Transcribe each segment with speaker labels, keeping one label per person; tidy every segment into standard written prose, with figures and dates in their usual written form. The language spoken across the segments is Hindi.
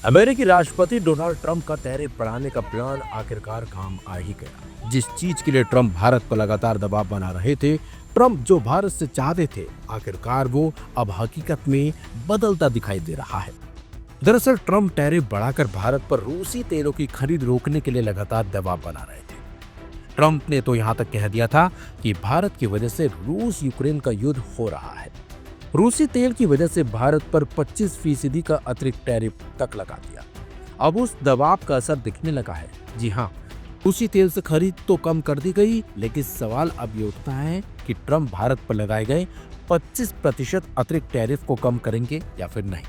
Speaker 1: अमेरिकी राष्ट्रपति डोनाल्ड ट्रंप का टैरिफ बढ़ाने का प्लान आखिरकार काम आ ही गया। जिस चीज के लिए ट्रंप भारत पर लगातार दबाव बना रहे थे, ट्रंप जो भारत से चाहते थे, आखिरकार वो अब हकीकत में बदलता दिखाई दे रहा है। दरअसल ट्रंप टैरिफ बढ़ाकर भारत पर रूसी तेलों की खरीद रोकने के लिए लगातार दबाव बना रहे थे। ट्रंप ने तो यहाँ तक कह दिया था कि भारत की वजह से रूस यूक्रेन का युद्ध हो रहा है। रूसी तेल की वजह से भारत पर 25% का अतिरिक्त टैरिफ तक लगा दिया। अब उस दबाव का असर दिखने लगा है। जी हाँ, रूसी तेल से खरीद तो कम कर दी गई, लेकिन सवाल अब ये उठता है कि ट्रंप भारत पर लगाए गए 25% अतिरिक्त टैरिफ को कम करेंगे या फिर नहीं।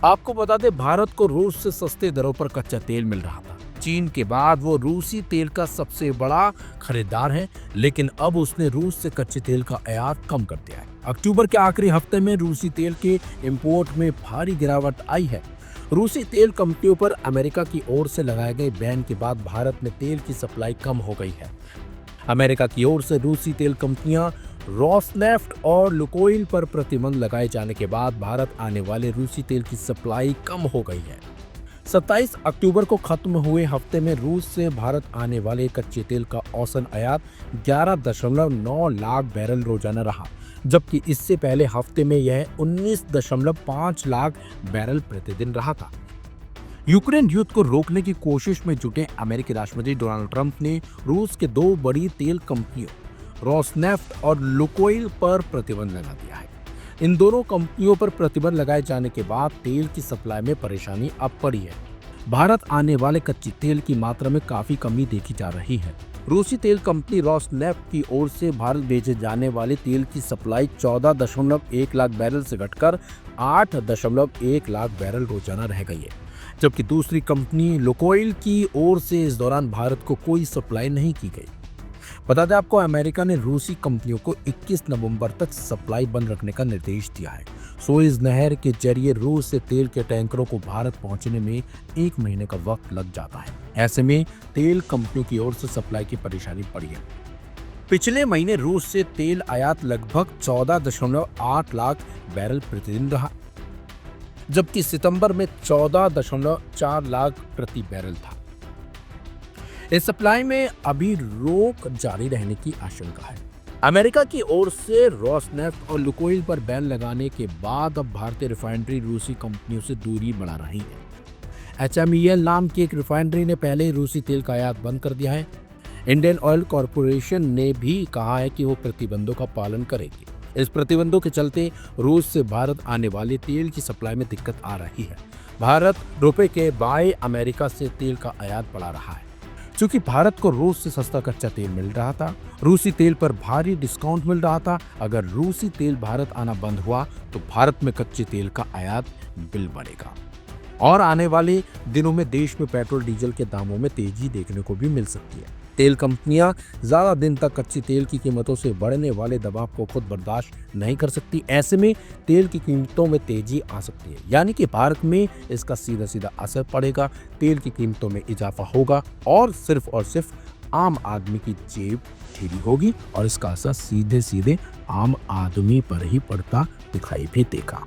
Speaker 1: आपको बता दें, भारत को रूस से सस्ते दरों पर कच्चा तेल मिल रहा था। चीन के बाद वो रूसी तेल का सबसे बड़ा खरीदार है, लेकिन अब उसने रूस से कच्चे तेल का आयात कम कर दिया है। अक्टूबर के आखिरी हफ्ते में रूसी तेल के इंपोर्ट में भारी गिरावट आई है। रूसी तेल कंपनियों पर अमेरिका की ओर से लगाए गए बैन के बाद भारत में तेल की सप्लाई कम हो गई है। अमेरिका की ओर से रूसी तेल कंपनियां रोसनेफ्ट और लुकोइल पर प्रतिबंध लगाए जाने के बाद भारत आने वाले रूसी तेल की सप्लाई कम हो गई है। 27 अक्टूबर को खत्म हुए हफ्ते में रूस से भारत आने वाले कच्चे तेल का औसत आयात 11.9 लाख बैरल रोजाना रहा, जबकि इससे पहले हफ्ते में यह 19.5 लाख बैरल प्रतिदिन रहा था। यूक्रेन युद्ध को रोकने की कोशिश में जुटे अमेरिकी राष्ट्रपति डोनाल्ड ट्रंप ने रूस के दो बड़ी तेल कंपनियों रोसनेफ्ट और लुकोइल पर प्रतिबंध लगा दिया है। इन दोनों कंपनियों पर प्रतिबंध लगाए जाने के बाद तेल की सप्लाई में परेशानी अब पड़ी है। भारत आने वाले कच्चे तेल की मात्रा में काफी कमी देखी जा रही है। रूसी तेल कंपनी रोसनेफ्ट की ओर से भारत भेजे जाने वाले तेल की सप्लाई 14.1 लाख बैरल से घटकर 8.1 लाख बैरल रोजाना रह गई है, जबकि दूसरी कंपनी लुकोइल की ओर से इस दौरान भारत को कोई सप्लाई नहीं की गई। बता दें आपको, अमेरिका ने रूसी कंपनियों को 21 नवंबर तक सप्लाई बंद रखने का निर्देश दिया है। सुएज नहर के जरिए रूस से तेल के टैंकरों को भारत पहुंचने में 1 महीने का वक्त लग जाता है। ऐसे में तेल कंपनियों की ओर से सप्लाई की परेशानी पड़ी है। पिछले महीने रूस से तेल आयात लगभग 14.8 लाख बैरल प्रतिदिन रहा, जबकि सितंबर में 14.4 लाख प्रति बैरल था। इस सप्लाई में अभी रोक जारी रहने की आशंका है। अमेरिका की ओर से रोसनेफ्ट और लुकोइल पर बैन लगाने के बाद अब भारतीय रिफाइनरी रूसी कंपनियों से दूरी बढ़ा रही है। HMEL नाम की एक रिफाइनरी ने पहले ही रूसी तेल का आयात बंद कर दिया है। इंडियन ऑयल कॉरपोरेशन ने भी कहा है कि वो प्रतिबंधों का पालन करेगी। इस प्रतिबंधों के चलते रूस से भारत आने वाले तेल की सप्लाई में दिक्कत आ रही है। भारत रुपए के बाय अमेरिका से तेल का आयात बढ़ा रहा है। चूंकि भारत को रूस से सस्ता कच्चा तेल मिल रहा था, रूसी तेल पर भारी डिस्काउंट मिल रहा था। अगर रूसी तेल भारत आना बंद हुआ तो भारत में कच्चे तेल का आयात बिल बढ़ेगा और आने वाले दिनों में देश में पेट्रोल डीजल के दामों में तेजी देखने को भी मिल सकती है। तेल कंपनियां ज्यादा दिन तक कच्चे तेल की कीमतों से बढ़ने वाले दबाव को खुद बर्दाश्त नहीं कर सकती। ऐसे में तेल की कीमतों में तेजी आ सकती है, यानी कि भारत में इसका सीधा सीधा असर पड़ेगा। तेल की कीमतों में इजाफा होगा और सिर्फ आम आदमी की जेब ढीली होगी और इसका असर सीधे सीधे आम आदमी पर ही पड़ता दिखाई भी देगा।